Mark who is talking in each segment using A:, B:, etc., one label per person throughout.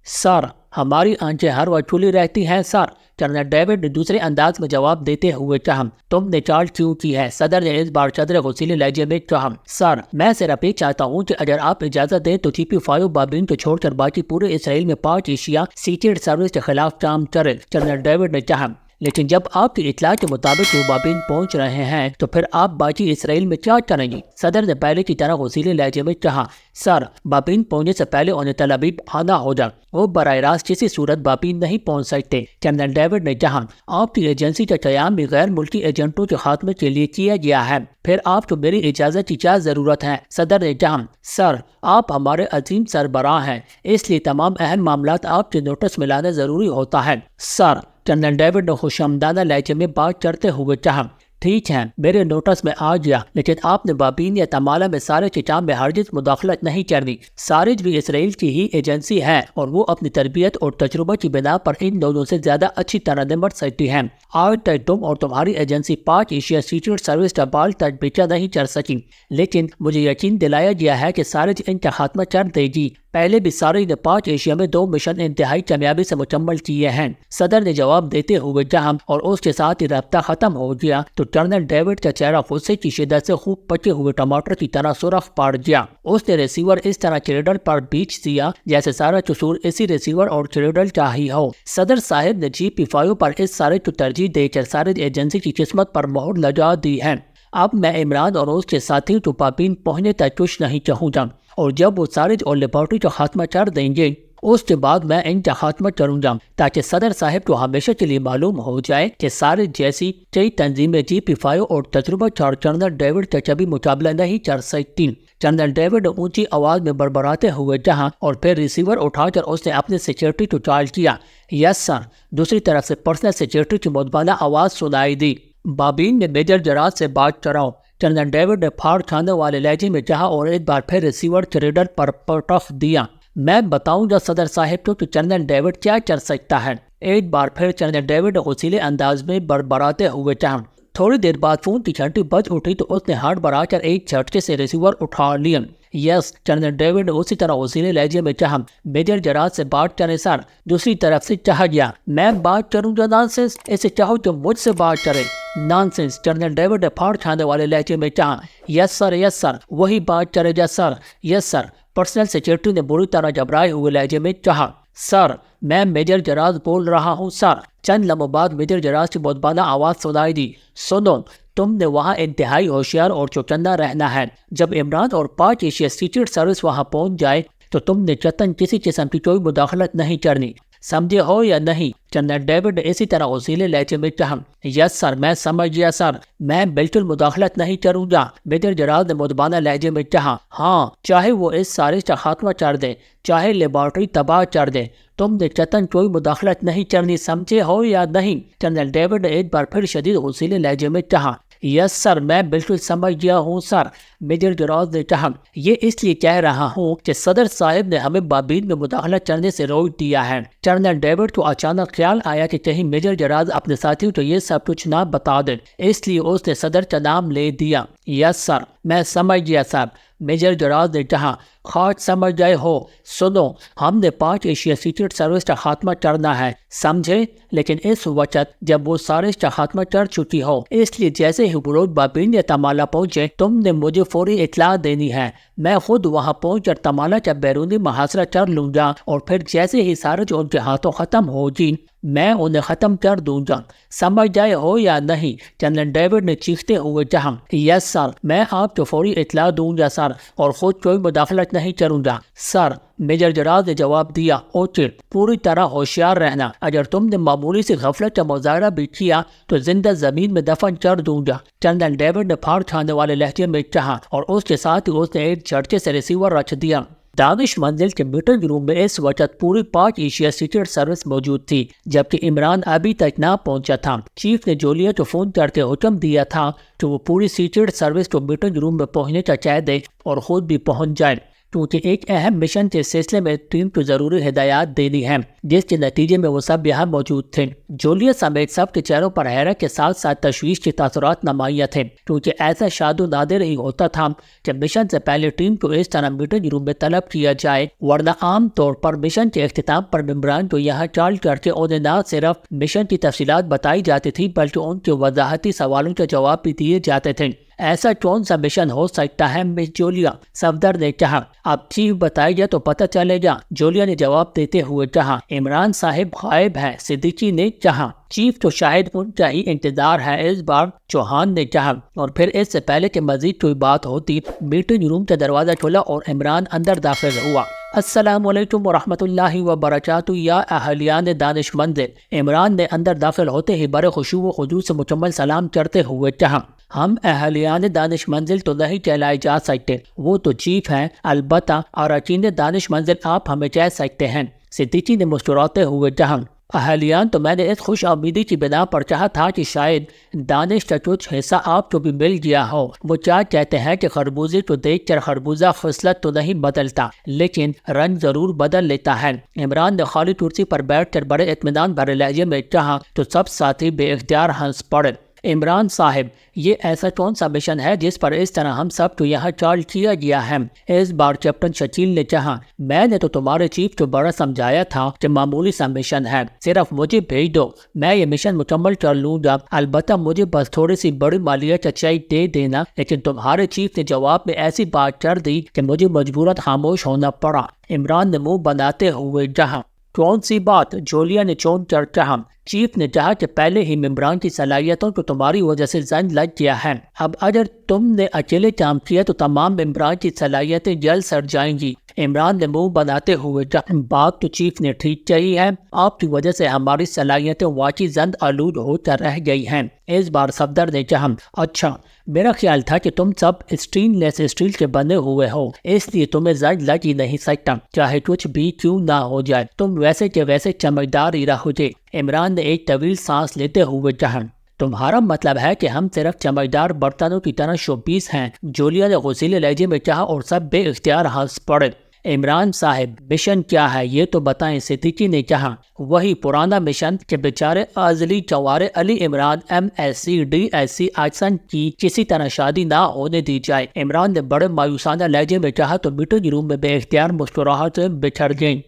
A: سر، ہماری آنکھیں ہر وقت کھلی رہتی ہیں سر، جنرل ڈیوڈ نے دوسرے انداز میں جواب دیتے ہوئے کہا۔ تم نے چال کیوں کی ہے؟ صدر نے اس بار چدر غصیلے لہجے میں کہا۔ سر، میں صرف یہ چاہتا ہوں کہ اگر آپ اجازت دیں تو TP5 بابین کو چھوڑ کر باقی پورے اسرائیل میں 5 ایشیا سیکرٹ سروس کے خلاف کام کرے، جنرل ڈیوڈ نے کہا۔ لیکن جب آپ کی اطلاع کے مطابق وہ بابین پہنچ رہے ہیں تو پھر آپ باقی اسرائیل میں کیا کریں گے؟ صدر نے پہلے کی طرح غصیلے لہجے میں کہا۔ سر، بابین پہنچنے سے پہلے انہیں تل ابیب آنا ہوگا، وہ براہ راست کسی صورت بابین نہیں پہنچ سکتے، جنرل ڈیوڈ نے کہا۔ آپ کی ایجنسی کا قیام بھی غیر ملکی ایجنٹوں کے خاتمے کے لیے کیا گیا ہے، پھر آپ کو میری اجازت کی کیا ضرورت ہے؟ صدر نے کہا۔ سر، آپ ہمارے عظیم سربراہ ہیں، اس لیے تمام اہم معاملات آپ کے نوٹس میں لانا ضروری ہوتا ہے۔ سر، جنرل ڈیوڈ نے خوشامدانہ لہجے میں بات کرتے ہوئے کہا۔ ٹھیک ہے، میرے نوٹس میں آ گیا، لیکن آپ نے بابین یا تمالہ میں سارج کے کام میں ہرگز مداخلت نہیں کرنی۔ سارج بھی اسرائیل کی ہی ایجنسی ہے اور وہ اپنی تربیت اور تجربہ کی بنا پر ان دونوں سے زیادہ اچھی طرح نمٹ سکتی ہے۔ آج تک تم اور تمہاری ایجنسی 5 ایشیا سیکرٹ سروس کا بال تک پیچھا نہیں چل سکی، لیکن مجھے یقین دلایا گیا ہے کہ سارج ان کا خاتمہ کر دے گی۔ پہلے بھی سارج نے 5 ایشیا میں 2 مشن انتہائی کامیابی سے مکمل کیے ہیں، صدر نے جواب دیتے ہوئے کہا، اور اس کے ساتھ ہی رابطہ ختم ہو گیا تو کرنل ڈیوڈ کا چہرہ غصے کی شدت سے خوب پکے ہوئے ٹماٹر کی طرح سرخ پڑ گیا۔ اس نے ریسیور اس طرح کریڈل پر بیچ دیا جیسے سارا قصور اسی ریسیور اور کریڈل کا ہی ہو۔ صدر صاحب نے TP5 پر اس سارے کو ترجیح دے کر سارج ایجنسی کی قسمت پر مہر لگا دی ہے۔ اب میں عمران اور اس کے ساتھی کو بابین پہنچنے تک کچھ نہیں چاہوں گا، اور جب وہ سارج اور لیبارٹری کا خاتمہ کر دیں گے اس کے بعد میں ان کا خاتمہ کروں گا، تاکہ صدر صاحب کو ہمیشہ کے لیے معلوم ہو جائے کہ سارج جیسی کئی تنظیمیں TP5 اور تجربہ کار کرنل ڈیوڈ کا کبھی مقابلہ نہیں کر سکتی۔ جنرل ڈیوڈ نے اونچی آواز میں بڑبڑاتے ہوئے کہا، اور پھر ریسیور اٹھا کر اس نے اپنے سیکرٹری کو کال کیا۔ یس سر، دوسری طرف سے پرسنل سیکرٹری کی مدبانہ آواز سنائی دی۔ بابین نے میجر جراج سے بات کراؤ، جنرل ڈیوڈ نے پھاڑ کھانے والے لہجے میں کہا، اور ایک بار پھر ریسیور کریڈل پر پٹخ دیا۔ میں بتاؤں گا صدر صاحب کو کہ جنرل ڈیوڈ کیا کر سکتا ہے، ایک بار پھر جنرل ڈیوڈ غصیلے انداز میں بڑبڑاتے ہوئے کہا۔ تھوڑی دیر بعد فون کی گھنٹی بج اٹھی تو اس نے ہاتھ بڑھا کر ایک جھٹکے سے ریسیور اٹھا لیا۔ یس، جنرل ڈیوڈ نے اسی طرح غصیلے لہجے میں کہا۔ میجر جراج سے بات کریں سر، دوسری طرف سے کہا گیا۔ میں بات کروں گا نانسنس، اسے چاہو تو مجھ سے بات کرے۔ نانسنس، جنرل ڈیوڈ نے پھاڑ کھانے والے لہجے میں کہا۔ یس سر، وہی بات کرے گا سر۔ یس سر، پرسنل سیکرٹری نے بری طرح گھبرائے ہوئے لہجے میں کہا۔ سر، میں میجر جراج بول رہا ہوں سر۔ چند لمحوں بعد میجر جراج کی مدبانہ آواز سنائی دی۔ سنو، تم نے وہاں انتہائی ہوشیار اور چوکنا رہنا ہے۔ جب عمران اور 5 ایشیا سیکرٹ سروس وہاں پہنچ جائے تو تم نے قطعاً کسی قسم کی کوئی مداخلت نہیں کرنی، سمجھے ہو یا نہیں؟ جنرل ڈیوڈ نے اسی طرح غصیلے لہجے میں کہا۔ یس سر، میں سمجھ گیا سر، میں بالکل مداخلت نہیں کروں گا، میجر جراج نے مدبانہ لہجے میں کہا۔ ہاں، چاہے وہ اس سازش کا خاتمہ کر دے، چاہے لیبارٹری تباہ کر دے، تم نے قطعاً کوئی مداخلت نہیں کرنی، سمجھے ہو یا نہیں؟ جنرل ڈیوڈ نے ایک بار پھر شدید غصیلے لہجے میں کہا۔ یس سر، میں بالکل سمجھ گیا ہوں سر، میجر جراج نے کہا۔ یہ اس لیے کہہ رہا ہوں کہ صدر صاحب نے ہمیں بابین میں مداخلت کرنے سے روک دیا ہے۔ جنرل ڈیوڈ کو اچانک خیال آیا کہ کہیں میجر جراج اپنے ساتھیوں کو یہ سب کچھ نہ بتا دیں، اس لیے اس نے صدر کا نام لے دیا۔ یس سر، میں سمجھ گیا سر، میجر جراج نے کہا۔ خاص سمجھ گئے ہو؟ سنو، ہم نے 5 ایشیا سیکرٹ سروس کا خاتمہ کرنا ہے، سمجھے؟ لیکن اس وقت جب وہ سازش کا خاتمہ کر چکی ہو، اس لیے جیسے ہی وہ لوگ بابین یا تمالہ پہنچے تم نے مجھے فوری اطلاع دینی ہے۔ میں خود وہاں پہنچ کر تمالہ کا بیرونی محاصرہ کر لوں گا، اور پھر جیسے ہی سارج ان کے ہاتھوں ختم ہوگی میں انہیں ختم کر دوں گا، سمجھ جائے ہو یا نہیں؟ جنرل ڈیوڈ نے چیختے ہوئے کہا۔ یس سر، میں آپ کو فوری اطلاع دوں گا سر، اور خود کوئی مداخلت نہیں کروں گا سر، میجر جراج نے جواب دیا۔ اوکے، پوری طرح ہوشیار رہنا، اگر تم نے معمولی سی غفلت کا مظاہرہ بھی کیا تو زندہ زمین میں دفن کر دوں گا، جنرل ڈیوڈ نے پھاڑ کھانے والے لہجے میں کہا، اور اس کے ساتھ ہی اس نے ایک جھٹکے سے ریسیور رکھ دیا۔ دانش منزل کے میٹنگ روم میں اس وقت پوری 5 ایشیا سیکرٹ سروس موجود تھی، جبکہ عمران ابھی تک نہ پہنچا تھا۔ چیف نے جولیا کو فون کر کے حکم دیا تھا کہ وہ پوری سیکرٹ سروس کو میٹنگ روم میں پہنچنے کا کہہ دے اور خود بھی پہنچ جائے۔ کیونکہ ایک اہم مشن کے سلسلے میں ٹیم کو ضروری ہدایات دینی ہے، جس کے نتیجے میں وہ سب یہاں موجود تھے۔ جولیس سمیت سب کے چہروں پر حیرت کے ساتھ ساتھ تشویش کے تاثرات نمایاں تھے، کیونکہ ایسا شاید و نادر ہی ہوتا تھا کہ مشن سے پہلے ٹیم کو اس طرح میٹنگ روم میں طلب کیا جائے، ورنہ عام طور پر مشن کے اختتام پر ممبران کو یہاں چال کر کے انہیں نہ صرف مشن کی تفصیلات بتائی جاتی تھی بلکہ ان کے وضاحتی سوالوں کے جواب بھی دیے جاتے تھے۔ ایسا کون سا مشن ہو سکتا ہے مس جولیا؟ صفدر نے کہا۔ اب چیف بتائیے تو پتہ چلے گا، جولیا نے جواب دیتے ہوئے کہا۔ عمران صاحب غائب ہیں، صدیقی نے کہا۔ چیف تو شاید ان کا ہی انتظار ہے اس بار، چوہان نے کہا۔ اور پھر اس سے پہلے کہ مزید کوئی بات ہوتی، میٹنگ روم کا دروازہ کھلا اور عمران اندر داخل ہوا۔ السلام علیکم ورحمۃ اللہ وبرکاتہ یا اہلیان دانش منزل۔ عمران نے اندر داخل ہوتے ہی بڑے خشوع و خضوع سے مکمل سلام کرتے ہوئے کہا۔ ہم اہلیان دانش منزل تو نہیں کہلائے جا سکتے، وہ تو چیف ہیں، البتہ اراکین دانش منزل آپ ہمیں کہہ سکتے ہیں، صدیقی نے مسکراتے ہوئے کہا۔ اہلیان تو میں نے اس خوش آمدی کی بنا پر کہا تھا کہ شاید دانش کا کچھ حصہ آپ کو بھی مل گیا ہو۔ وہ کیا کہتے ہیں کہ خربوزے کو دیکھ کر خربوزہ خصلت تو نہیں بدلتا، لیکن رنگ ضرور بدل لیتا ہے۔ عمران نے خالی کرسی پر بیٹھ کر بڑے اطمینان بھرے لہجے میں کہا تو سب ساتھی بے اختیار ہنس پڑے۔ عمران صاحب، یہ ایسا کون سا مشن ہے جس پر اس طرح ہم سب کو یہاں چال کیا گیا ہے؟ اس بار کیپٹن شکیل نے کہا۔ میں نے تو تمہارے چیف کو بڑا سمجھایا تھا کہ معمولی سا مشن ہے، صرف مجھے بھیج دو، میں یہ مشن مکمل کر لوں گا، البتہ مجھے بس تھوڑی سی بڑی مالیہ چچائی دے دینا۔ لیکن تمہارے چیف نے جواب میں ایسی بات کر دی کہ مجھے مجبوراً خاموش ہونا پڑا۔ عمران نے منہ بناتے ہوئے کہا۔ کون سی بات؟ جولیا نے چون کر کہا۔ چیف نے کہا کہ پہلے ہی ممبران کی صلاحیتوں کو تمہاری وجہ سے زنگ لگ گیا ہے، اب اگر تم نے اکیلے کام کیا تو تمام ممبران کی صلاحیتیں جل سڑ جائیں گی۔ عمران نے منہ بناتے ہوئے کہا۔ بات تو چیف نے ٹھیک کہی ہے، آپ کی وجہ سے ہماری صلاحیتیں واقعی زند آلود ہو کر رہ گئی ہیں۔ اس بار صفدر نے کہا۔ اچھا، میرا خیال تھا کہ تم سب اسٹین لیس اسٹیل کے بنے ہوئے ہو، اس لیے تمہیں زنگ لگ ہی نہیں سکتا، چاہے کچھ بھی کیوں نہ ہو جائے، تم ویسے کے ویسے چمکدار ہی رہو گے۔ عمران نے ایک طویل سانس لیتے ہوئے کہا۔ تمہارا مطلب ہے کہ ہم صرف چمکدار برتنوں کی طرح شو پیس ہیں؟ جولیا نے غصیلے لہجے میں کہا اور سب بے اختیار ہنس پڑے۔ عمران صاحب، مشن کیا ہے یہ تو بتائیں، صدیقی نے کہا۔ وہی پرانا مشن کہ بیچارے عازلی چوارے علی عمران MSc DSc احسن کی کسی طرح شادی نہ ہونے دی جائے۔ عمران نے بڑے مایوسانہ لہجے میں کہا تو میٹنگ روم میں بے اختیار مسکراہٹ بچھڑ گئیں۔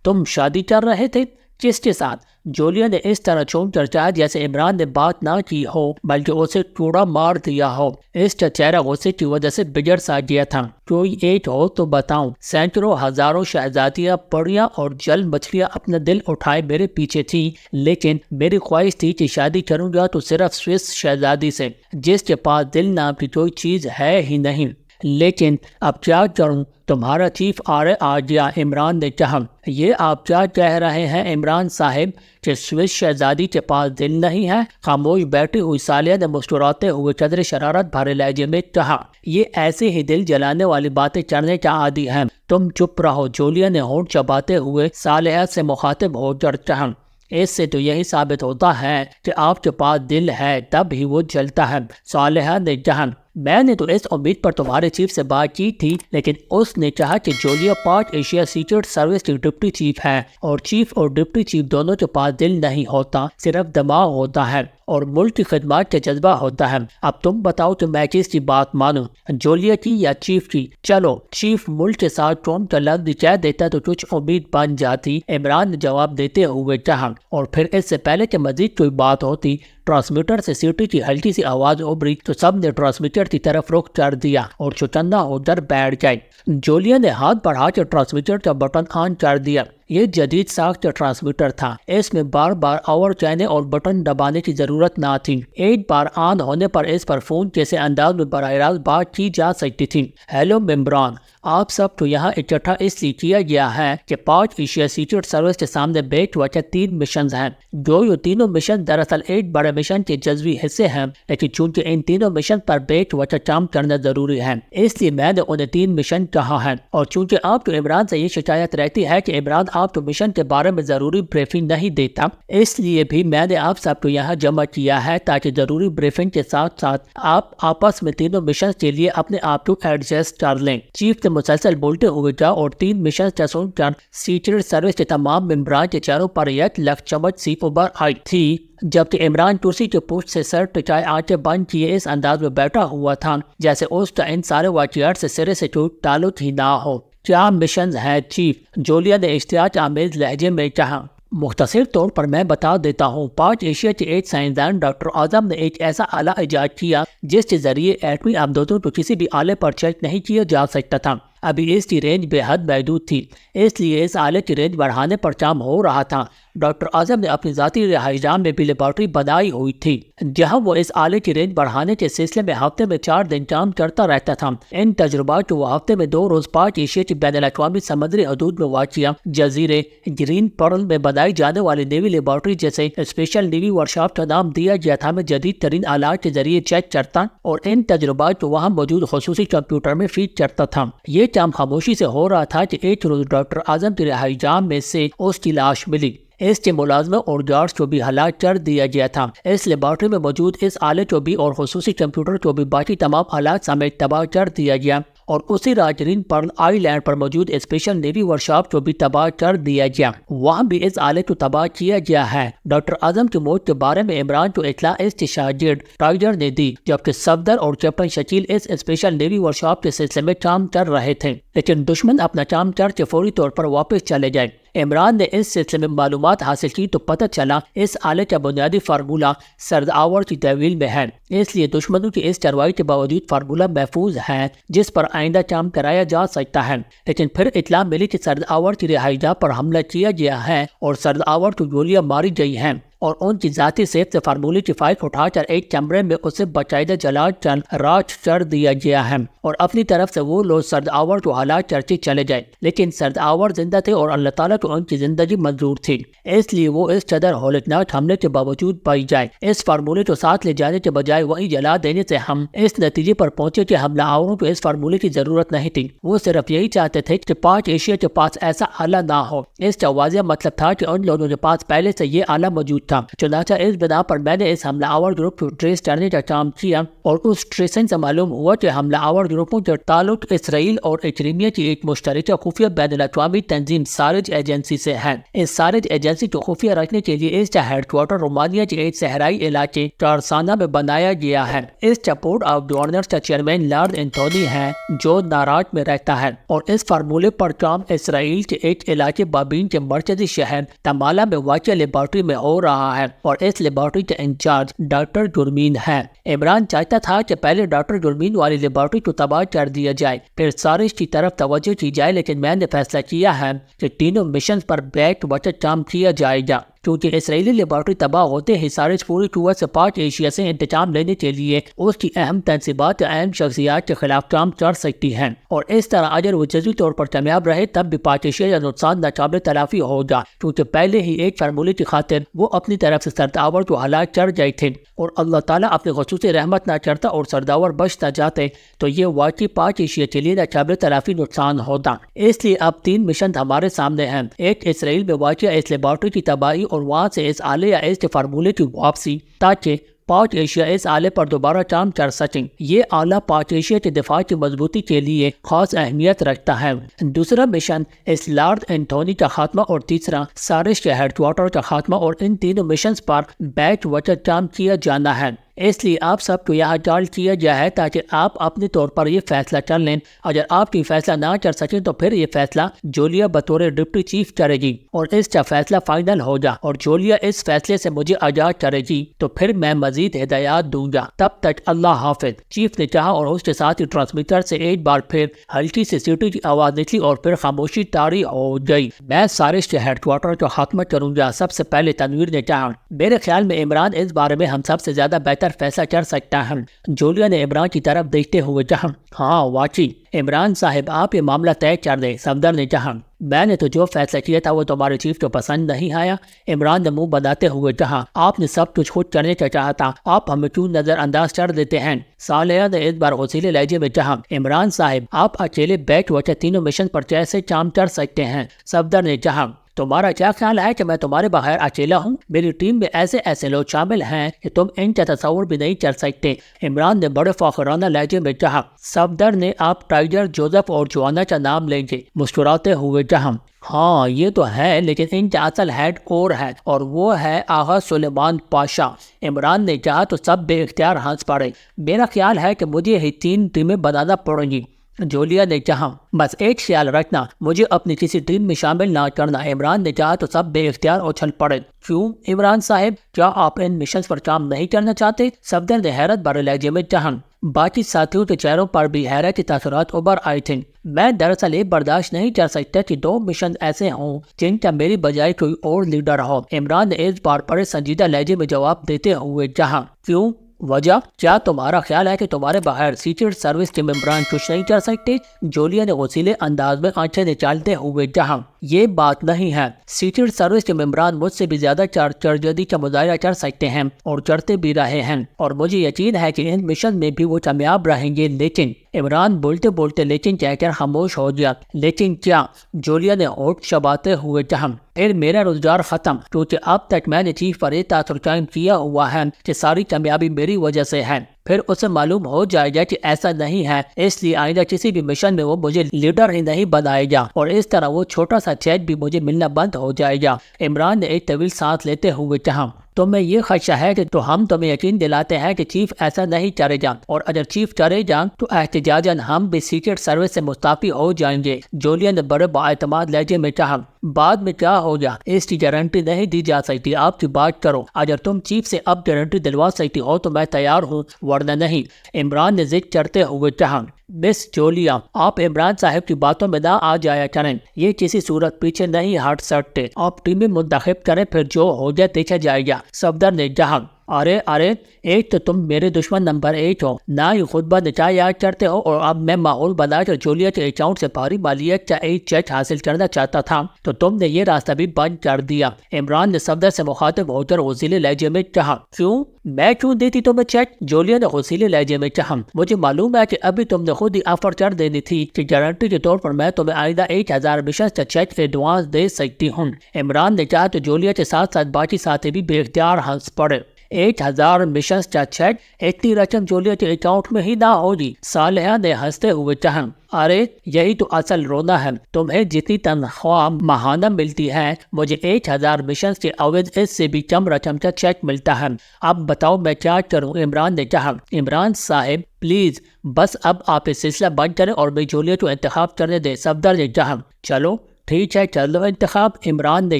A: تم شادی کر رہے تھے؟ کس کے ساتھ؟ جولیا نے اس طرح چون کر کہا جیسے عمران نے بات نہ کی ہو بلکہ اسے ٹوڑا مار دیا ہو۔ اس کا چہرہ غصے کی وجہ سے بگڑ سا گیا تھا۔ کوئی ایک ہو تو بتاؤں، سینکڑوں ہزاروں شہزادیاں، پریاں اور جل مچھلیاں اپنا دل اٹھائے میرے پیچھے تھی، لیکن میری خواہش تھی کہ شادی کروں گا تو صرف سوئس شہزادی سے، جس کے پاس دل نام کی کوئی چیز ہے ہی نہیں۔ لیکن اب کیا کروں، تمہارا چیف آ گیا۔ عمران نے کہا۔ یہ آپ کیا کہہ رہے ہیں عمران صاحب کہ سوئس شہزادی کے پاس دل نہیں ہے؟ خاموش بیٹھی ہوئی صالحہ نے مسکراتے ہوئے قدر شرارت بھرے لہجے میں کہا۔ یہ ایسے ہی دل جلانے والی باتیں کرنے کا عادی ہے، تم چپ رہو۔ جولیا نے ہونٹ چباتے ہوئے صالحہ سے مخاطب ہو کر کہا۔ اس سے تو یہی ثابت ہوتا ہے کہ آپ کے پاس دل ہے، تب ہی وہ جلتا ہے۔ صالحہ نے کہا۔ میں نے تو اس امید پر تمہارے چیف سے بات کی تھی، لیکن اس نے کہا کہ جولیا پاک ایشیا سیکرٹ سروس کی ڈپٹی چیف ہے، اور چیف اور ڈپٹی چیف دونوں کے پاس دل نہیں ہوتا، صرف دماغ ہوتا ہے اور ملک کی خدمات کا جذبہ ہوتا ہے۔ اب تم بتاؤ کہ میں کس کی بات مانوں، جولیا کی یا چیف کی؟ چلو، چیف ملک کے ساتھ ٹوم کا لفظ کہہ دیتا تو کچھ امید بن جاتی، عمران نے جواب دیتے ہوئے کہا۔ اور پھر اس سے پہلے کہ مزید کوئی بات ہوتی، ٹرانسمیٹر سے سیٹی کی ہلکی سی آواز ابھری تو سب نے ٹرانسمیٹر کی طرف رخ کر دیا اور چوچندہ ہو کر بیٹھ گئے۔ جولیا نے ہاتھ بڑھا کے ٹرانسمیٹر کا بٹن آن کر دیا۔ یہ جدید ساخت کا ٹرانسمیٹر تھا، اس میں بار بار آور کہنے اور بٹن دبانے کی ضرورت نہ تھی۔ ایک بار آن ہونے پر اس پر فون جیسے انداز میں براہ راست بات کی جا سکتی تھی۔ ہیلو ممبران، آپ سب کو یہاں اکٹھا اس لیے کیا گیا ہے کہ پاک ایشیا سیکرٹ سروس کے سامنے بیٹھ وجہ 3 مشنز ہیں۔ یہ تینوں مشن دراصل ایک بڑے مشن کے جزوی حصے ہیں، لیکن چونکہ ان تینوں مشن پر بیٹھ وجہ کام کرنا ضروری ہے، اس لیے میں نے انہیں 3 مشن کہا ہے۔ اور چونکہ آپ کو عمران سے یہ شکایت رہتی ہے کہ عمران آپ کو مشن کے بارے میں ضروری بریفنگ نہیں دیتا، اس لیے بھی میں نے آپ سب کو یہاں جمع کیا ہے تاکہ ضروری بریفنگ کے ساتھ ساتھ آپ آپس میں تینوں مشن کے لیے اپنے آپ کو ایڈجسٹ کر لیں۔ چیف نے مسلسل بولتے ہوئے جا اور 3 مشن چسون چر سیکرٹ سروس کے تمام ممبران کے چہروں پر یک لکھ چمک سی ابھر آئی تھی، جبکہ عمران کرسی کے پشت سے سر ٹچائے آنکھیں بند کیے اس انداز میں بیٹھا ہوا تھا جیسے اس کا ان سارے واقعات سے سرے سے کوئی تعلق ہی نہ ہو۔ کیا مشنز ہیں چیف؟ جولیا نے اشتیاق آمیز لہجے میں کہا۔ مختصر طور پر میں بتا دیتا ہوں، 5 ایشیا کے ایک سائنسدان ڈاکٹر اعظم نے ایک ایسا آلہ ایجاد کیا جس کے ذریعے ایٹمی آمدودوں کو کسی بھی آلے پر چیک نہیں کیا جا سکتا تھا۔ ابھی اس کی رینج بے حد محدود تھی، اس لیے اس آلے کی رینج بڑھانے پر کام ہو رہا تھا۔ ڈاکٹر اعظم نے اپنی ذاتی رہائش گاہ میں بھی لیبارٹری بنائی ہوئی تھی جہاں وہ اس آلے کی رینج بڑھانے کے سلسلے میں ہفتے میں 4 دن کام کرتا رہتا تھا۔ ان تجربات کو وہ ہفتے میں 2 روز 5 ایشیا کی بین الاقوامی سمندری حدود میں واقع جزیرے گرین پرل میں بنائی جانے والی نیوی لیبارٹری جیسے اسپیشل نیوی ورکشاپ کا نام دیا گیا تھا میں جدید ترین آلات کے ذریعے چیک کرتا اور ان تجربات کو وہاں موجود خصوصی کمپیوٹر میں فیڈ کرتا تھا۔ یہ کام خاموشی سے ہو رہا تھا کہ ایک روز ڈاکٹر اعظم کی رہائش گاہ میں سے اس کی لاش ملی۔ اس کے ملازموں اور گارڈز کو بھی ہلاک کر دیا گیا تھا۔ اس لیبارٹری میں موجود اس آلے کو بھی اور خصوصی کمپیوٹر کو بھی باقی تمام آلات سمیت تباہ کر دیا گیا اور اسی رات گرین پرل آئی لینڈ پر موجود اسپیشل نیوی ورکشاپ کو بھی تباہ کر دیا گیا، وہاں بھی اس آلے کو تباہ کیا گیا ہے۔ ڈاکٹر اعظم کی موت کے بارے میں عمران کو اطلاع اس کے شاگرد ٹائگر نے دی، جبکہ صفدر اور کیپٹن شکیل اس اسپیشل نیوی ورکشاپ کے سلسلے میں کام کر رہے تھے، لیکن دشمن اپنا کام کر کے فوری طور پر واپس چلے گئے۔ عمران نے اس سلسلے میں معلومات حاصل کی تو پتہ چلا اس آلے کا بنیادی فارمولہ سرد آور کی تحویل میں ہے، اس لیے دشمنوں کی اس کارروائی کے باوجود فارمولہ محفوظ ہے جس پر آئندہ کام کرایا جا سکتا ہے۔ لیکن پھر اطلاع ملی کہ سرد آور کی رہائش گاہ پر حملہ کیا گیا ہے اور سرد آور کو گولیاں ماری گئی ہیں اور ان کی ذاتی سیف سے فارمولے کی فائل اٹھا کر ایک کمرے میں اسے باقاعدہ جلا کر راکھ کر دیا گیا ہے اور اپنی طرف سے وہ لوگ سرد آور کو ہلاک کرتے چلے گئے، لیکن سرد آور زندہ تھے اور اللہ تعالیٰ کو ان کی زندگی منظور تھی، اس لیے وہ اس قدر ہولناک حملے کے باوجود پائی جائے۔ اس فارمولے کو ساتھ لے جانے کے بجائے وہیں جلا دینے سے ہم اس نتیجے پر پہنچے کہ حملہ آوروں کو اس فارمولے کی ضرورت نہیں تھی، وہ صرف یہی چاہتے تھے کہ 5 ایشیا کے پاس ایسا آلہ نہ ہو۔ اس کا واضح مطلب تھا کہ ان لوگوں کے پاس پہلے سے یہ آلہ موجود تھا، چنانچہ اس بنا پر میں نے اس حملہ آور گروپ کو ٹریس کرنے کا کام کیا اور اس ٹریسنگ سے معلوم ہوا کہ حملہ آور گروپوں کے تعلق اسرائیل اور اکریمیا کی ایک مشترکہ خفیہ بین الاقوامی تنظیم سارج ایجنسی سے ہے۔ اس سارج ایجنسی کو خفیہ رکھنے کے لیے اس کا ہیڈ کوارٹر رومانیہ کے ایک صحرائی علاقے کارسانہ میں بنایا گیا ہے۔ اس کا بورڈ آف گورنرز کا چیئرمین لارڈ اینتھونی ہے جو ناراج میں رہتا ہے اور اس فارمولے پر کام اسرائیل کے ایک علاقے بابین کے مرکزی شہر تمالا میں واقع لیبارٹری میں ہو رہا ہے اور اس لیبارٹری کے انچارج ڈاکٹر گرمین ہے۔ عمران چاہتا تھا کہ پہلے ڈاکٹر گرمین والی لیبارٹری کو تباہ کر دیا جائے پھر سارج کی طرف توجہ کی جائے، لیکن میں نے فیصلہ کیا ہے کہ تینوں مشنز پر بیک وقت کام کیا جائے گا کیونکہ اسرائیلی لیبارٹری تباہ ہوتے ہی سارج پوری قوت سے 5 ایشیا سے انتقام لینے کے لیے اس کی اہم تنصیبات یا اہم شخصیات کے خلاف کام کر سکتی ہیں اور اس طرح اگر وہ جزوی طور پر کامیاب رہے تب بھی 5 ایشیا یا نقصان ناقابل تلافی ہوگا کیونکہ پہلے ہی ایک فارمولے کی خاطر وہ اپنی طرف سے سرداور کو ہلاک کر گئے تھے اور اللہ تعالیٰ اپنی خصوصی رحمت نہ کرتا اور سرداور بچتا جاتے تو یہ واقعی 5 ایشیا کے لیے ناقابل تلافی نقصان ہوتا۔ اس لیے اب 3 مشن ہمارے سامنے ہیں، ایک اسرائیل میں واقع اس لیبارٹری کی تباہی اور وہاں سے اس آلے یا اس کے فارمولے کی واپسی تاکہ 5 ایشیا اس آلے پر دوبارہ کام کر سکیں۔ یہ آلہ 5 ایشیا کے دفاع کی مضبوطی کے لیے خاص اہمیت رکھتا ہے۔ دوسرا مشن اس لارڈ اینتھونی کا خاتمہ اور تیسرا سارج کے ہیڈ کوارٹر کا خاتمہ اور ان تینوں مشنز پر بیک وقت کام کیا جانا ہے۔ اس لیے آپ سب کو یہاں ڈال کیا گیا ہے تاکہ آپ اپنے طور پر یہ فیصلہ کر لیں۔ اگر آپ کی فیصلہ نہ کر سکیں تو پھر یہ فیصلہ جولیا بطور ڈپٹی چیف کرے گی اور اس کا فیصلہ فائنل ہوگا اور جولیا اس فیصلے سے مجھے آگاہ کرے گی تو پھر میں مزید ہدایات دوں گا۔ تب تک اللہ حافظ، چیف نے کہا اور اس کے ساتھ ہی ٹرانسمیٹر سے ایک بار پھر ہلکی سی سیٹی کی آواز نکلی اور پھر خاموشی طاری ہو گئی۔ میں سارج کے ہیڈ کوارٹر کا خاتمہ کروں گا، سب سے پہلے تنویر نے کہا۔ میرے خیال میں عمران اس بارے میں ہم سب سے زیادہ بہتر فیصلہ کر سکتا ہے۔ جولیا نے عمران کی طرف دیکھتے ہوئے کہا، ہاں واقعی عمران صاحب آپ یہ معاملہ طے کر دیں۔ صفدر نے کہا، میں نے تو جو فیصلہ کیا تھا وہ تمہارے چیف کو پسند نہیں آیا۔ عمران نے منہ بناتے ہوئے کہا، آپ نے سب کچھ خود کرنے کا چاہا تھا، آپ ہمیں کیوں نظر انداز کر دیتے ہیں؟ صالحہ نے اس بار غصیلے لہجے میں کہا، عمران صاحب آپ اکیلے بیٹھ وقت تینوں مشن پر کیسے کام کر سکتے ہیں؟ صفدر نے کہا، تمہارا کیا خیال ہے کہ میں تمہارے بغیر اکیلا ہوں؟ میری ٹیم میں ایسے ایسے لوگ شامل ہیں کہ تم ان کا تصور بھی نہیں کر سکتے۔ عمران نے بڑے فخرانہ لہجے میں کہا۔ صفدر نے آپ ٹائیگر، جوزف اور جوانا کا نام لیں گے؟ مسکراتے ہوئے کہا۔ ہاں یہ تو ہے، لیکن ان کا اصل ہیڈ اور ہے، اور وہ ہے آغا سلیمان پاشا۔ عمران نے کہا تو سب بے اختیار ہنس پڑے۔ میرا خیال ہے کہ مجھے ہی 3 ٹیمیں بنانا پڑیں گی، جولیا نے کہا۔ بس ایک خیال رکھنا، مجھے اپنی کسی ٹیم میں شامل نہ کرنا۔ عمران نے کہا تو سب بے اختیار اچھل پڑے۔ کیوں عمران صاحب، کیا آپ ان مشنز پر کام نہیں کرنا چاہتے؟ صفدر نے حیرت بھرے لہجے میں کہا۔ باقی ساتھیوں کے چہروں پر بھی حیرت کے تاثرات ابھر آئے تھے۔ میں دراصل یہ برداشت نہیں کر سکتا کہ 2 مشن ایسے ہوں جن کا میری بجائے کوئی اور لیڈر ہو۔ عمران نے اس بار بڑے سنجیدہ لہجے میں جواب دیتے ہوئے کہا۔ کیوں؟ وجہ؟ کیا تمہارا خیال ہے کہ تمہارے بغیر سیکرٹ سروس کے ممبران کچھ نہیں کر سکتے؟ جولیا نے غصیلے انداز میں آنکھیں نچالتے ہوئے کہا۔ یہ بات نہیں ہے، سیکرٹ سروس کے ممبران مجھ سے بھی زیادہ چرجدی کا مظاہرہ کر سکتے ہیں اور کرتے بھی رہے ہیں، اور مجھے یقین ہے کہ ان مشن میں بھی وہ کامیاب رہیں گے۔ لیکن عمران بولتے بولتے لیکن کہہ کر خاموش ہو گیا۔ لیکن کیا؟ جولیا نے ہونٹ چباتے ہوئے کہا۔ پھر میرا روزگار ختم، کیونکہ اب تک میں نے چیف پر یہ تاثر قائم کیا ہوا ہے کہ ساری کامیابی میری وجہ سے ہے۔ پھر اسے معلوم ہو جائے گا کہ ایسا نہیں ہے، اس لیے آئندہ کسی بھی مشن میں وہ مجھے لیڈر ہی نہیں بنائے گا، اور اس طرح وہ چھوٹا سا چیک بھی مجھے ملنا بند ہو جائے گا۔ عمران نے ایک طویل سانس لیتے ہوئے کہا۔ تمہیں یہ خدشہ ہے کہ تو ہم تمہیں یقین دلاتے ہیں کہ چیف ایسا نہیں کرے گا، اور اگر چیف کرے گا تو احتجاجاً ہم بھی سیکرٹ سروس سے مستعفی ہو جائیں گے، جولیا نے بڑے بااعتماد لہجے میں کہا۔ بعد میں کیا ہوگا اس کی گارنٹی نہیں دی جا سکتی، آپ کی بات کرو۔ اگر تم چیف سے اب گارنٹی دلوا سکتی ہو تو میں تیار ہوں، ورنہ نہیں، عمران نے ضد کرتے ہوئے کہا۔ مس جولیا، آپ عمران صاحب کی باتوں میں نہ آ جایا کریں، یہ کسی صورت پیچھے نہیں ہٹ سکتے۔ آپ ٹیمیں منتخب کریں، پھر جو ہو جائے دیکھا جائے گا، صفدر نے کہا۔ ارے ایک تو تم میرے دشمن نمبر 1 ہو، نہ ہی خطبہ نکاح یاد کرتے ہو، اور اب میں ماحول بنا کر جولیا کے اکاؤنٹ سے بھاری مالیت کا ایک چیک حاصل کرنا چاہتا تھا تو تم نے یہ راستہ بھی بند کر دیا۔ عمران نے صفدر سے مخاطب ہو کر غصیلے لہجے میں کہا۔ کیوں؟ میں کیوں دیتی تمہیں چیک؟ جولیا نے غصیلے لہجے میں کہا۔ مجھے معلوم ہے کہ ابھی تم نے خود ہی آفر کر دینی تھی کہ گارنٹی کے طور پر میں تمہیں آئندہ 1000 مشن کا چیک ایڈوانس دے سکتی ہوں۔ عمران نے کہا تو جولیا کے ساتھ ساتھ باقی ساتھی بھی بے اختیار ہنس پڑے۔ 1000 مشنز کا چیک؟ اتنی رقم جولیا کے اکاؤنٹ میں ہی نہ ہوگی، صالحہ نے ہنستے ہوئے کہا۔ ارے یہی تو اصل رونا ہے، تمہیں جتنی تنخواہ ماہانہ ملتی ہے مجھے 1000 مشنز کے عوض اس سے بھی کم رقم کا چیک ملتا ہے۔ اب بتاؤ میں کیا کروں؟ عمران نے کہا۔ عمران صاحب پلیز بس اب آپ اس سلسلہ بند کریں اور میں جولیا کو انتخاب کرنے دیں، صفدر نے کہا۔ چلو ٹھیک ہے، کر لو انتخاب، عمران نے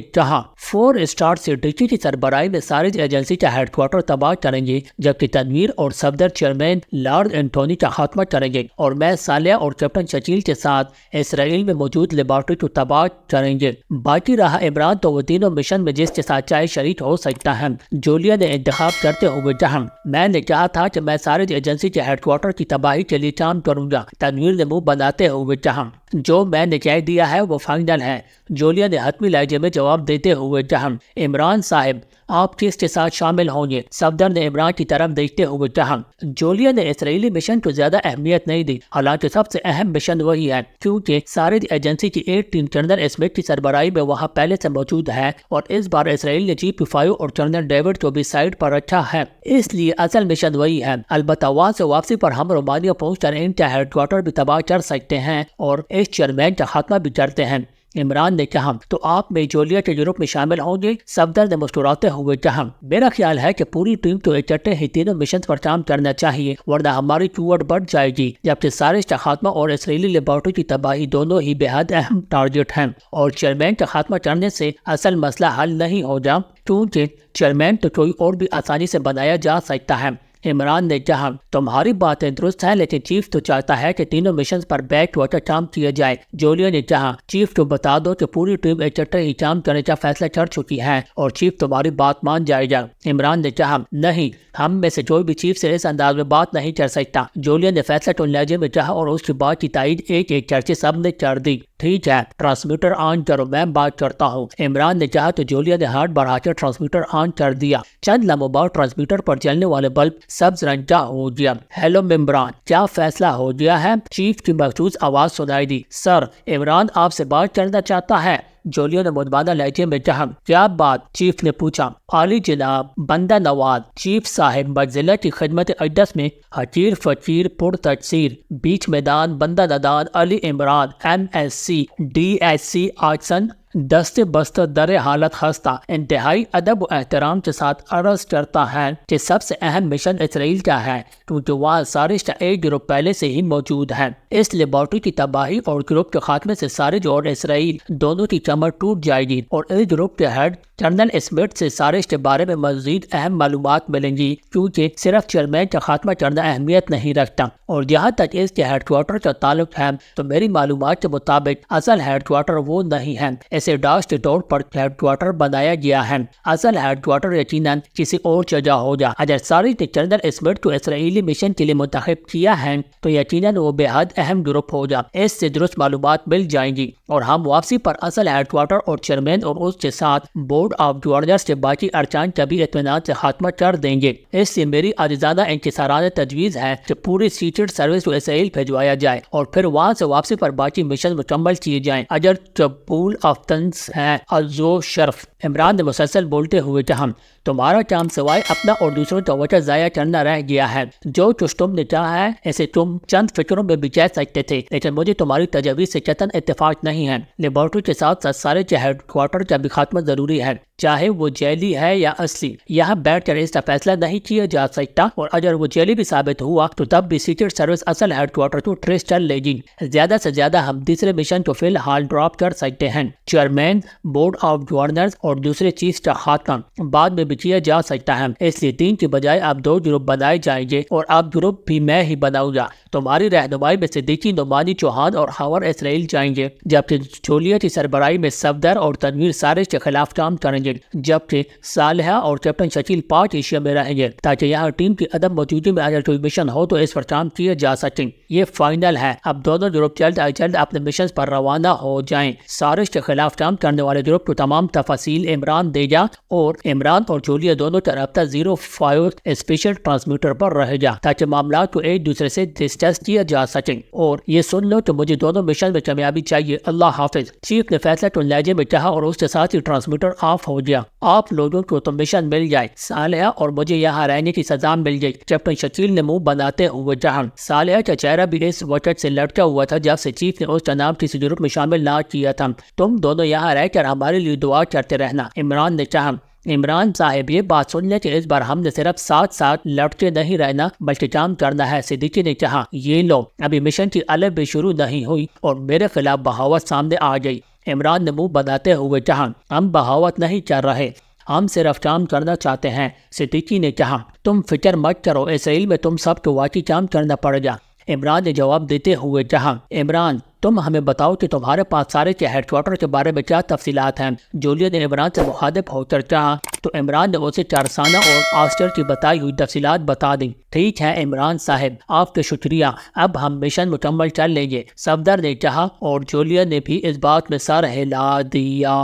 A: کہا۔ 4 اسٹار سیکورٹی کی سربراہی میں سارج ایجنسی کا ہیڈ کوارٹر تباہ کریں گے، جبکہ تنویر اور صفدر چیئرمین لارڈ اینٹونی کا خاتمہ کریں گے، اور میں صالحہ اور کیپٹن شکیل کے ساتھ اسرائیل میں موجود لیبارٹری کو تباہ کریں گے۔ باقی رہا عمران تو وہ تینوں مشن میں جس کے ساتھ چاہے شریک ہو سکتا ہے، جولیا نے انتخاب کرتے ہوئے کہا۔ میں نے کہا تھا کہ میں سارج ایجنسی کے ہیڈ کوارٹر کی تباہی کے لیے کام کروں گا، تنویر نے منہ بناتے ہوئے کہا۔ جو میں نے کہہ دیا ہے وہ فائنل ہے، جولیا نے حتمی لہجے میں جواب دیتے ہوئے کہا۔ عمران صاحب آپ کس کے ساتھ شامل ہوں گے؟ صفدر نے عمران کی طرف دیکھتے ہوئے کہا۔ جولیا نے اسرائیلی مشن کو زیادہ اہمیت نہیں دی، حالانکہ سب سے اہم مشن وہی ہے، کیونکہ سارج ایجنسی کی ایک ٹیم کرنل اسمتھ کی سربراہی میں وہاں پہلے سے موجود ہے، اور اس بار اسرائیل نے GP5 اور کرنل ڈیوڈ کو بھی سائڈ پر رکھا ہے، اس لیے اصل مشن وہی ہے۔ البتہ وہاں سے واپسی پر ہم رومانیہ پہنچ کر ان کا ہیڈ کوارٹر بھی تباہ کر سکتے ہیں اور اس چیئرمین کا خاتمہ بھی کرتے ہیں، عمران نے کہا۔ تو آپ میں جولیا کے گروپ میں شامل ہوں گے؟ صفدر نے مسکراتے ہوئے کہا۔ میرا خیال ہے کہ پوری ٹیم تو اکٹھے ہی تینوں مشن پر کام کرنا چاہیے، ورنہ ہماری قوت بڑھ جائے گی، جبکہ سارج کا خاتمہ اور اسرائیلی لیبارٹری کی تباہی دونوں ہی بے حد اہم ٹارگٹ ہیں، اور چیئرمین کا خاتمہ کرنے سے اصل مسئلہ حل نہیں ہوگا، کیونکہ چیئرمین تو کوئی اور بھی آسانی سے بنایا جا سکتا ہے۔ عمران نے کہا۔ تمہاری باتیں درست ہیں، لیکن چیف تو چاہتا ہے کہ تینوں مشنز پر بیک واٹر کام کیا جائے، جولیا نے کہا۔ چیف کو بتا دو کہ پوری ٹیم اکٹھے ہی کام کرنے کا فیصلہ کر چکی ہے اور چیف تمہاری بات مان جائے گا، عمران نے کہا۔ نہیں، ہم میں سے کوئی بھی چیف سے اس انداز میں بات نہیں کر سکتا، جولیا نے فیصلہ کن لہجے میں کہا، اور اس کی بات کی تائید ایک ایک کر کے سب نے کر دی۔ ٹھیک ہے، ٹرانسمیٹر آن کرو، میں بات کرتا ہوں، عمران نے کہا تو جولیا نے ہاتھ بڑھا کر ٹرانسمیٹر آن کر دیا۔ چند لمحوں بعد ٹرانسمیٹر پر چلنے والے بلب سبز رنگ کا ہو گیا۔ ہیلو ممبران، کیا فیصلہ ہو گیا ہے؟ چیف کی مخصوص آواز سنائی دی۔ سر، عمران آپ سے بات کرنا چاہتا ہے، جولیو نے مدبانہ لہجے میں کہا، کیا بات؟ چیف نے پوچھا۔ عالی جناب، بندہ نواز، چیف صاحب منزلہ کی خدمت اقدس میں حقیر فقیر پر تقصیر، بیچ میدان بندہ ندان علی عمران MSc DSc آرٹسن دست بستہ در حالت خستہ انتہائی ادب و احترام کے ساتھ عرض کرتا ہے کہ سب سے اہم مشن اسرائیل کا ہے، کیونکہ وہاں سارے کا ایک گروپ پہلے سے ہی موجود ہے۔ اس لیبارٹری کی تباہی اور گروپ کے خاتمے سے سارے اور اسرائیل دونوں کی کمر ٹوٹ جائے گی، اور اس گروپ کے ہیڈ جنرل اسمتھ سے سارش کے بارے میں مزید اہم معلومات ملیں گی، کیونکہ صرف چیئرمین کا خاتمہ کرنا اہمیت نہیں رکھتا۔ اور جہاں تک اس کے ہیڈ کوارٹر کا تعلق ہے تو میری معلومات کے مطابق اصل ہیڈ کوارٹر وہ نہیں ہے، اسے ڈاش کے طور پر ہیڈ کوارٹر بنایا گیا ہے۔ اصل ہیڈ کوارٹر یقیناً کسی اور جگہ ہوگا۔ اگر سارش نے جنرل اسمتھ کو اسرائیلی مشن کے لیے منتخب کیا ہے تو یقیناً وہ بے حد اہم گروپ ہوگا۔ اس سے درست معلومات مل جائیں گی اور ہم واپسی پر اصل ہیڈ کوارٹر اور چیئرمین اور اس کے ساتھ بورڈ آف گورنرز کے باقی ارکان کا بھی اطمینان سے خاتمہ کر دیں گے۔ اس سے میری عاجزانہ انکسارانہ تجویز ہے کہ پوری سیکرٹ سروس کو اسرائیل بھیجوایا جائے اور پھر وہاں سے واپسی پر باقی مشن مکمل کیے جائیں۔ اگر قبول آفتنس ہے عزو شرف، عمران نے مسلسل بولتے ہوئے کہا، تمہارا کام سوائے اپنا اور دوسروں کا وقت ضائع کرنا رہ گیا ہے۔ جو کچھ تم نے کہا ہے اسے تم چند فکروں میں بھی کہہ سکتے تھے، لیکن مجھے تمہاری تجاویز سے قطعاً اتفاق نہیں ہے۔ لیبارٹری کے ساتھ ساتھ سارے کے ہیڈ کوارٹر کا بھی خاتمہ ضروری ہے، چاہے وہ جیلی ہے یا اصلی۔ یہاں بیٹھ کر اس کا فیصلہ نہیں کیا جا سکتا، اور اگر وہ جیلی بھی ثابت ہوا تو تب بھی سیکرٹ سروس اصل ہیڈ کوارٹر کو ٹریس کر لے گی۔ زیادہ سے زیادہ ہم تیسرے مشن کو فی الحال ڈراپ کر سکتے ہیں۔ چیئرمین، بورڈ آف گورنرز اور دوسرے چیف کا خاتمہ بعد میں بھی کیا جا سکتا ہے، اس لیے 3 کی بجائے اب 2 گروپ بنائے جائیں گے، اور اب گروپ بھی میں ہی بناؤں گا۔ تمہاری رہنمائی میں صدیقی، نعمانی چوہان اور خاور اسرائیل جائیں گے، جبکہ جولیو کی سربراہی میں صفدر اور تنویر سارش کے خلاف کام کریں گے، جبکہ صالحہ اور کیپٹن شکیل پاک ایشیا میں رہیں گے، تاکہ یہاں ٹیم کی عدم موجودگی میں اگر کوئی مشن ہو تو اس پر کام کیا جا سکے۔ یہ فائنل ہے، اب دونوں گروپ جلد از جلد اپنے مشن پر روانہ ہو جائیں۔ سارش کے خلاف کام کرنے والے گروپ کو تمام تفاصیل عمران دے گا، اور عمران اور جولیو دونوں کا رابطہ 05 اسپیشل ٹرانسمیٹر پر رہے گا، تاکہ معاملات کو ایک دوسرے سے ڈسکس کیا جا سکے۔ اور یہ سن لو کہ مجھے دونوں مشن میں کامیابی چاہیے۔ اللہ حافظ۔ چیف نے فیصلہ کن لہجے میں کہا، اور اس کے ساتھ ہی ٹرانسمیٹر آف ہو گیا۔ آپ لوگوں کو تو مشن مل جائے، صالحہ اور مجھے یہاں رہنے کی سزا مل گئی، کیپٹن شکیل نے منہ بناتے ہوئے کہا۔ صالحہ کا چہرہ بھی اس وقت سے لٹکا ہوا تھا جب سے چیف نے اس کا نام کسی گروپ میں شامل نہ کیا تھا۔ تم دونوں یہاں رہ کر ہمارے لیے دعا کرتے رہنا، عمران نے کہا۔ عمران صاحب، یہ بات سن لیں کہ اس بار ہم نے صرف ساتھ لڑتے نہیں رہنا بلکہ کام کرنا ہے، صدیقی نے کہا۔ یہ لو، ابھی مشن کی الف بھی شروع نہیں ہوئی اور میرے خلاف بغاوت سامنے آ گئی۔ عمران نے منہ بناتے ہوئے کہا، ہم بغاوت نہیں کر رہے، ہم صرف کام کرنا چاہتے ہیں، صدیقی نے کہا۔ تم فکر مت کرو، اسرائیل میں تم سب کو واقعی کام کرنا پڑے گا، عمران نے جواب دیتے ہوئے کہا۔ عمران، تم ہمیں بتاؤ کہ تمہارے پاس سارے کے ہیڈ کوارٹر کے بارے میں کیا تفصیلات ہیں؟ جولیو نے عمران سے مخاطب ہو کر کہا، تو عمران نے اسے چارسانہ اور آسٹر کی بتائی ہوئی تفصیلات بتا دیں۔ ٹھیک ہے عمران صاحب، آپ کا شکریہ، اب ہم مشن مکمل کر لیں گے، صفدر نے کہا، اور جولیو نے بھی اس بات میں سر ہلا دیا۔